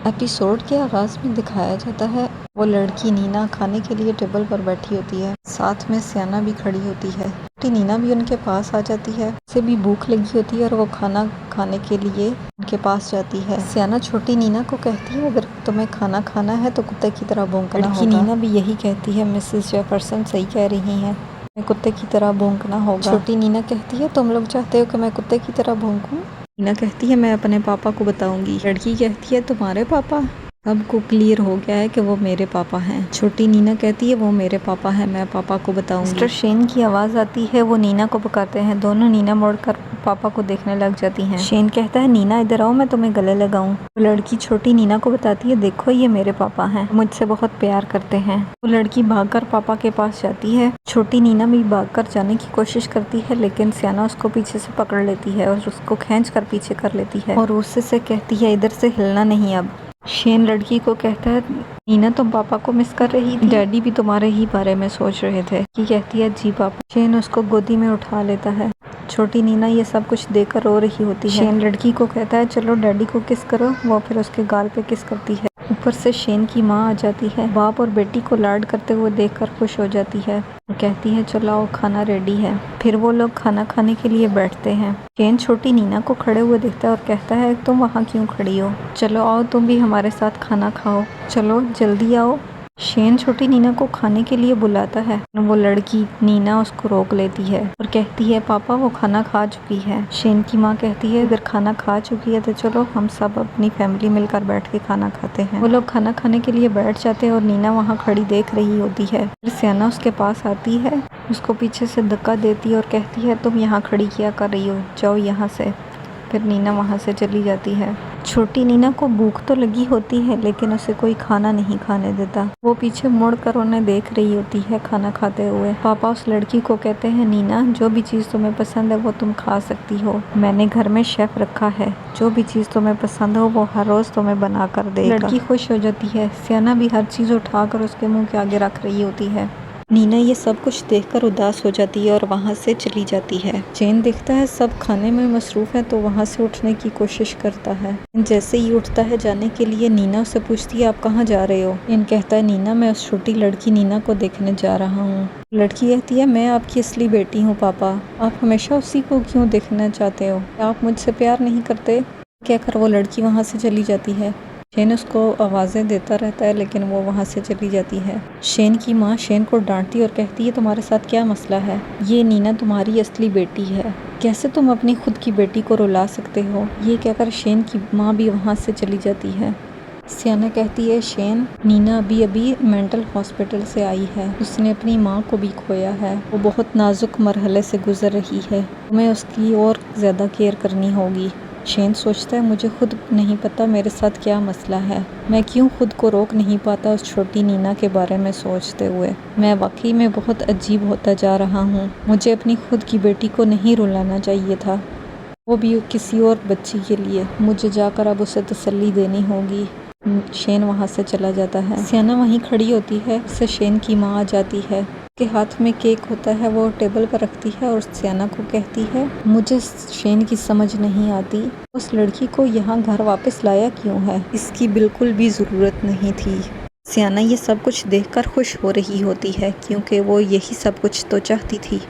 Episode के आगाज में दिखाया जाता है वो लड़की नीना खाने के लिए टेबल पर बैठी होती है। साथ में सियाना भी खड़ी होती है। नीना भी उनके पास आ जाती है। उसे भी भूख लगी होती है और वो खाना खाने के लिए उनके पास जाती है। सियाना छोटी नीना को कहती है अगर तुम्हें खाना खाना है तो कुत्ते की तरह भौंकना होगा। नीना भी यही कहती है मिसेस जेफरसन सही कह रही हैं, मैं कुत्ते की तरह भौंकना होगा। छोटी नीना कहती है तुम लोग चाहते हो कि मैं कुत्ते की तरह भौंकूं? नीना कहती है मैं अपने पापा को बताऊंगी। लड़की कहती है तुम्हारे पापा? सबको क्लियर हो गया है कि वो मेरे पापा हैं। छोटी नीना कहती है वो मेरे पापा हैं, मैं पापा को बताऊंगी। मिस्टर शेन की आवाज़ आती है, वो नीना को पुकारते हैं। दोनों नीना मोड़कर पापा को देखने लग जाती हैं। शेन कहता है नीना इधर आओ मैं तुम्हें गले लगाऊं। वो लड़की छोटी नीना को बताती है देखो ये मेरे पापा हैं, मुझसे बहुत प्यार करते हैं। वो लड़की भागकर पापा के पास जाती है। छोटी नीना भी भागकर जाने की कोशिश करती है लेकिन सियाना उसको पीछे से पकड़ लेती है और उसको खींच कर पीछे कर लेती है और उससे से कहती है इधर से हिलना नहीं। अब शेन लड़की को कहता है नीना तुम पापा को मिस कर रही थी? डैडी भी तुम्हारे ही बारे में सोच रहे थे। कि कहती है जी पापा। शेन उसको गोदी में उठा लेता है। छोटी नीना ये सब कुछ देखकर रो रही होती है। शेन लड़की को कहता है चलो डैडी को किस करो। वो फिर उसके गाल पे किस करती है। ऊपर से शेन की माँ आ जाती है। बाप और बेटी को लाड करते हुए देखकर खुश हो जाती है और कहती है चलो आओ खाना रेडी है। फिर वो लोग खाना खाने के लिए बैठते हैं। शेन छोटी नीना को खड़े हुए देखता है और कहता है तुम वहाँ क्यों खड़ी हो, चलो आओ तुम भी हमारे साथ खाना खाओ, चलो जल्दी आओ। शेन छोटी नीना को खाने के लिए बुलाता है। वो लड़की नीना उसको रोक लेती है और कहती है पापा वो खाना खा चुकी है। शेन की माँ कहती है अगर खाना खा चुकी है तो चलो हम सब अपनी फैमिली मिलकर बैठ के खाना खाते हैं। वो लोग खाना खाने के लिए बैठ जाते हैं और नीना वहाँ खड़ी देख रही होती है। फिर सियाना उसके पास आती है, उसको पीछे से धक्का देती है और कहती है तुम यहाँ खड़ी क्या कर रही हो, जाओ यहाँ से। फिर नीना वहाँ से चली जाती है। छोटी नीना को भूख तो लगी होती है लेकिन उसे कोई खाना नहीं खाने देता। वो पीछे मुड़कर उन्हें देख रही होती है खाना खाते हुए। पापा उस लड़की को कहते हैं नीना जो भी चीज़ तुम्हें पसंद है वो तुम खा सकती हो, मैंने घर में शेफ रखा है, जो भी चीज़ तुम्हें पसंद हो वो हर रोज़ तुम्हें बना कर देगा। लड़की खुश हो जाती है। सियाना भी हर चीज़ उठाकर उसके मुँह के आगे रख रही होती है। नीना ये सब कुछ देखकर उदास हो जाती है और वहाँ से चली जाती है। चेन देखता है सब खाने में मसरूफ़ है तो वहाँ से उठने की कोशिश करता है। जैसे ही उठता है जाने के लिए नीना उससे पूछती है आप कहाँ जा रहे हो? इन कहता है नीना मैं उस छोटी लड़की नीना को देखने जा रहा हूँ। लड़की कहती है मैं आपकी असली बेटी हूँ पापा, आप हमेशा उसी को क्यों देखना चाहते हो, आप मुझसे प्यार नहीं करते? कहकर वो लड़की वहाँ से चली जाती है। शेन उसको आवाज़ें देता रहता है लेकिन वो वहाँ से चली जाती है। शेन की माँ शेन को डांटती और कहती है तुम्हारे साथ क्या मसला है, ये नीना तुम्हारी असली बेटी है, कैसे तुम अपनी खुद की बेटी को रुला सकते हो? ये कहकर शेन की माँ भी वहाँ से चली जाती है। सियाना कहती है शेन नीना अभी मेंटल हॉस्पिटल से आई है, उसने अपनी माँ को भी खोया है, वो बहुत नाजुक मरहले से गुजर रही है, तुम्हें उसकी और ज़्यादा केयर करनी होगी। शेन सोचता है मुझे खुद नहीं पता मेरे साथ क्या मसला है, मैं क्यों खुद को रोक नहीं पाता उस छोटी नीना के बारे में सोचते हुए। मैं वाकई में बहुत अजीब होता जा रहा हूँ, मुझे अपनी खुद की बेटी को नहीं रुलाना चाहिए था, वो भी किसी और बच्ची के लिए। मुझे जाकर अब उसे तसल्ली देनी होगी। शेन वहाँ से चला जाता है। सियाना वहीं खड़ी होती है, उससे शेन की माँ आ जाती है, उसके हाथ में केक होता है, वो टेबल पर रखती है और सियाना को कहती है मुझे शेन की समझ नहीं आती, उस लड़की को यहाँ घर वापस लाया क्यों है, इसकी बिल्कुल भी ज़रूरत नहीं थी। सियाना ये सब कुछ देखकर खुश हो रही होती है क्योंकि वो यही सब कुछ तो चाहती थी।